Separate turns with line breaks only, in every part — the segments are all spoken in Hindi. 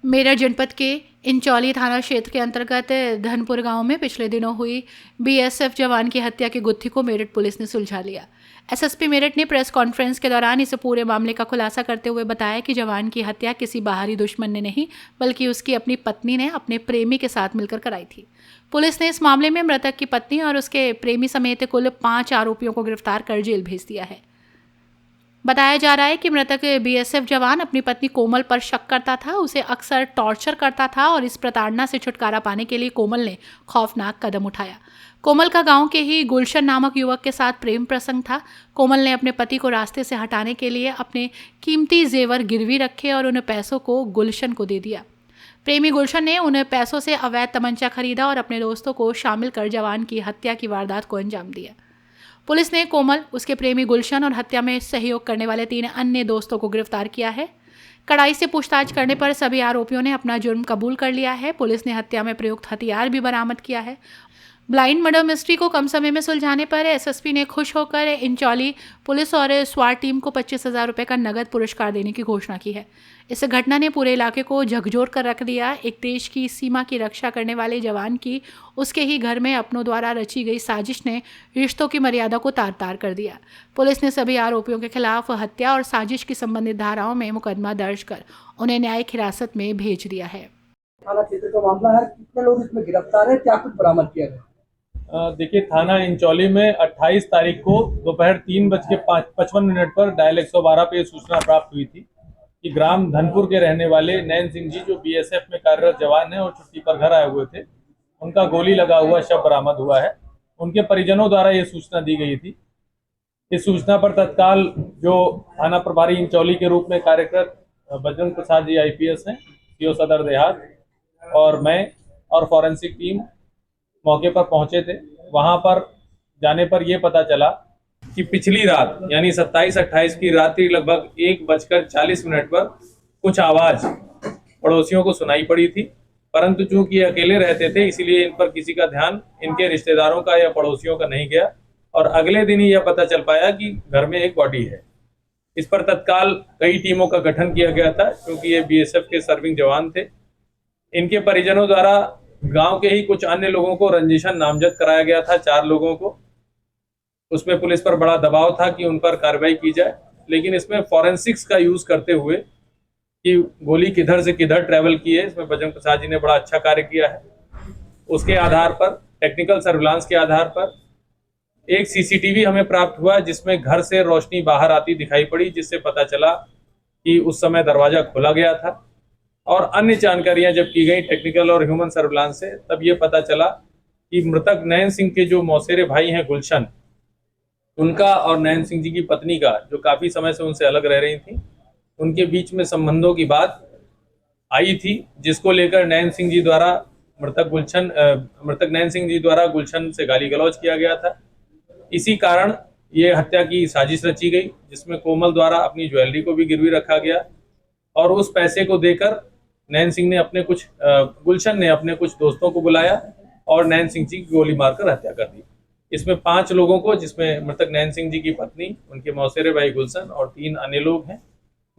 मेरठ जनपद के इंचौली थाना क्षेत्र के अंतर्गत धनपुर गांव में पिछले दिनों हुई बीएसएफ जवान की हत्या की गुत्थी को मेरठ पुलिस ने सुलझा लिया। एसएसपी मेरठ ने प्रेस कॉन्फ्रेंस के दौरान इस पूरे मामले का खुलासा करते हुए बताया कि जवान की हत्या किसी बाहरी दुश्मन ने नहीं बल्कि उसकी अपनी पत्नी ने अपने प्रेमी के साथ मिलकर कराई थी। पुलिस ने इस मामले में मृतक की पत्नी और उसके प्रेमी समेत कुल 5 आरोपियों को गिरफ्तार कर जेल भेज दिया है। बताया जा रहा है कि मृतक बीएसएफ जवान अपनी पत्नी कोमल पर शक करता था, उसे अक्सर टॉर्चर करता था और इस प्रताड़ना से छुटकारा पाने के लिए कोमल ने खौफनाक कदम उठाया। कोमल का गांव के ही गुलशन नामक युवक के साथ प्रेम प्रसंग था। कोमल ने अपने पति को रास्ते से हटाने के लिए अपने कीमती जेवर गिरवी रखे और उन पैसों को गुलशन को दे दिया। प्रेमी गुलशन ने उन पैसों से अवैध तमंचा खरीदा और अपने दोस्तों को शामिल कर जवान की हत्या की वारदात को अंजाम दिया। पुलिस ने कोमल, उसके प्रेमी गुलशन और हत्या में सहयोग करने वाले 3 अन्य दोस्तों को गिरफ्तार किया है। कड़ाई से पूछताछ करने पर सभी आरोपियों ने अपना जुर्म कबूल कर लिया है। पुलिस ने हत्या में प्रयुक्त हथियार भी बरामद किया है। ब्लाइंड मर्डर मिस्ट्री को कम समय में सुलझाने पर एसएसपी ने खुश होकर इंचौली पुलिस और स्वाट टीम को 25,000 रुपये का नगद पुरस्कार देने की घोषणा की है। इस घटना ने पूरे इलाके को झकझोर कर रख दिया। एक देश की सीमा की रक्षा करने वाले जवान की उसके ही घर में अपनों द्वारा रची गई साजिश ने रिश्तों की मर्यादा को तार तार कर दिया। पुलिस ने सभी आरोपियों के खिलाफ हत्या और साजिश की संबंधित धाराओं में मुकदमा दर्ज कर उन्हें न्यायिक हिरासत में भेज दिया है।
थाना क्षेत्र का मामला है, कितने लोग इसमें गिरफ्तार है, क्या कुछ बरामद किया गया?
देखिए, थाना इंचौली में 28 तारीख को दोपहर 3:55 पर डायल 112 पे सूचना प्राप्त हुई थी कि ग्राम धनपुर के रहने वाले नैन सिंह जी, जो बीएसएफ में कार्यरत जवान हैं और छुट्टी पर घर आए हुए थे, उनका गोली लगा हुआ शव बरामद हुआ है। उनके परिजनों द्वारा ये सूचना दी गई थी। इस सूचना पर तत्काल जो थाना प्रभारी इंचौली के रूप में कार्यरत बजरंग प्रसाद जी IPS हैं, सीओ सदर देहात, और मैं और फॉरेंसिक टीम मौके पर पहुंचे थे। वहां पर जाने पर यह पता चला कि पिछली रात यानी 27-28 की रात्रि लगभग 1:40 पर कुछ आवाज पड़ोसियों को सुनाई पड़ी थी, परंतु चूंकि ये अकेले रहते थे इसीलिए इन पर किसी का ध्यान इनके रिश्तेदारों का या पड़ोसियों का नहीं गया और अगले दिन ही यह पता चल पाया कि घर में एक बॉडी है। इस पर तत्काल कई टीमों का गठन किया गया था, क्योंकि ये BSF के सर्विंग जवान थे। इनके परिजनों द्वारा गांव के ही कुछ अन्य लोगों को रंजिशन नामजद कराया गया था, 4 लोगों को। उसमें पुलिस पर बड़ा दबाव था कि उन पर कार्रवाई की जाए, लेकिन इसमें फॉरेंसिक्स का यूज करते हुए कि गोली किधर से किधर ट्रेवल की है, इसमें बजरंग प्रसाद जी ने बड़ा अच्छा कार्य किया है। उसके आधार पर, टेक्निकल सर्विलांस के आधार पर एक CCTV हमें प्राप्त हुआ जिसमें घर से रोशनी बाहर आती दिखाई पड़ी, जिससे पता चला कि उस समय दरवाजा खोला गया था। और अन्य जानकारियां जब की गई टेक्निकल और ह्यूमन सर्विलांस से, तब ये पता चला कि मृतक नैन सिंह के जो मौसेरे भाई हैं गुलशन, उनका और नैन सिंह जी की पत्नी का, जो काफी समय से उनसे अलग रह रही थी, उनके बीच में संबंधों की बात आई थी, जिसको लेकर नैन सिंह जी द्वारा मृतक नैन सिंह जी द्वारा गुलशन से गाली गलौज किया गया था। इसी कारण ये हत्या की साजिश रची गई, जिसमें कोमल द्वारा अपनी ज्वेलरी को भी गिरवी रखा गया और उस पैसे को देकर नैन सिंह ने गुलशन ने अपने कुछ दोस्तों को बुलाया और नैन सिंह जी की गोली मारकर हत्या कर दी। इसमें 5 लोगों को, जिसमें मृतक नैन सिंह जी की पत्नी, उनके मौसेरे भाई गुलशन और 3 अन्य लोग हैं,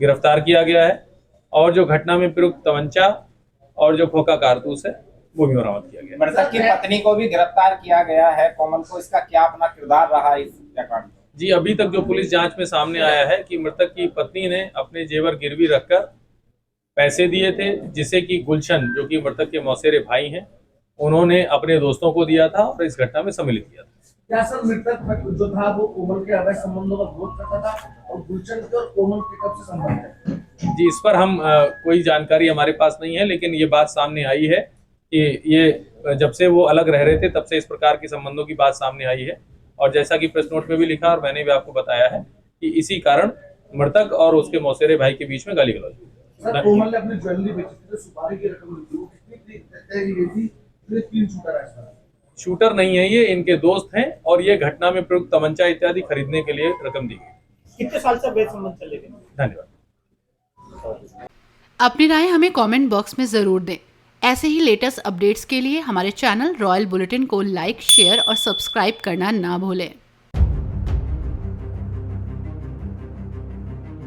गिरफ्तार किया गया है। और जो घटना में प्रयुक्त तमंचा और जो खोखा कारतूस है वो भी बरामद किया गया।
मृतक की पत्नी को भी गिरफ्तार किया गया है, कोमल को। इसका क्या अपना किरदार रहा इस हत्याकांड में?
जी, अभी तक जो पुलिस जांच में सामने आया है कि मृतक की पत्नी ने अपने जेवर गिरवी रखकर पैसे दिए थे, जिसे कि गुलशन, जो कि मृतक के मौसेरे भाई हैं, उन्होंने अपने दोस्तों को दिया था और इस घटना में सम्मिलित किया था।
क्या सर मृतक जो था वो कोमल के अवैध संबंधों का विरोध करता था और गुलशन के और कोमल के कब से संबंध है?
जी, इस पर हम कोई जानकारी हमारे पास नहीं है, लेकिन ये बात सामने आई है कि ये जब से वो अलग रह रहे थे तब से इस प्रकार की संबंधों की बात सामने आई है। और जैसा कि प्रेस नोट में भी लिखा और मैंने भी आपको बताया है कि इसी कारण मृतक और उसके मौसेरे भाई के बीच में गाली गलौज हुई।
सर, कोमल ने अपनी ज्वेलरी बेची थी, तो सुपारी की रकम ली थी, वो कितनी थी? 3 शूटर है सर।
शूटर नहीं है, ये इनके दोस्त हैं और ये घटना में प्रयुक्त तमंचा इत्यादि खरीदने के लिए रकम दी गई।
कितने साल से अवैध संबंध चले गए?
धन्यवाद।
अपनी राय हमें कमेंट बॉक्स में ज़रूर दें। ऐसे ही लेटेस्ट अपडेट्स के लिए हमारे चैनल रॉयल बुलेटिन को लाइक, शेयर और सब्सक्राइब करना ना भूलें।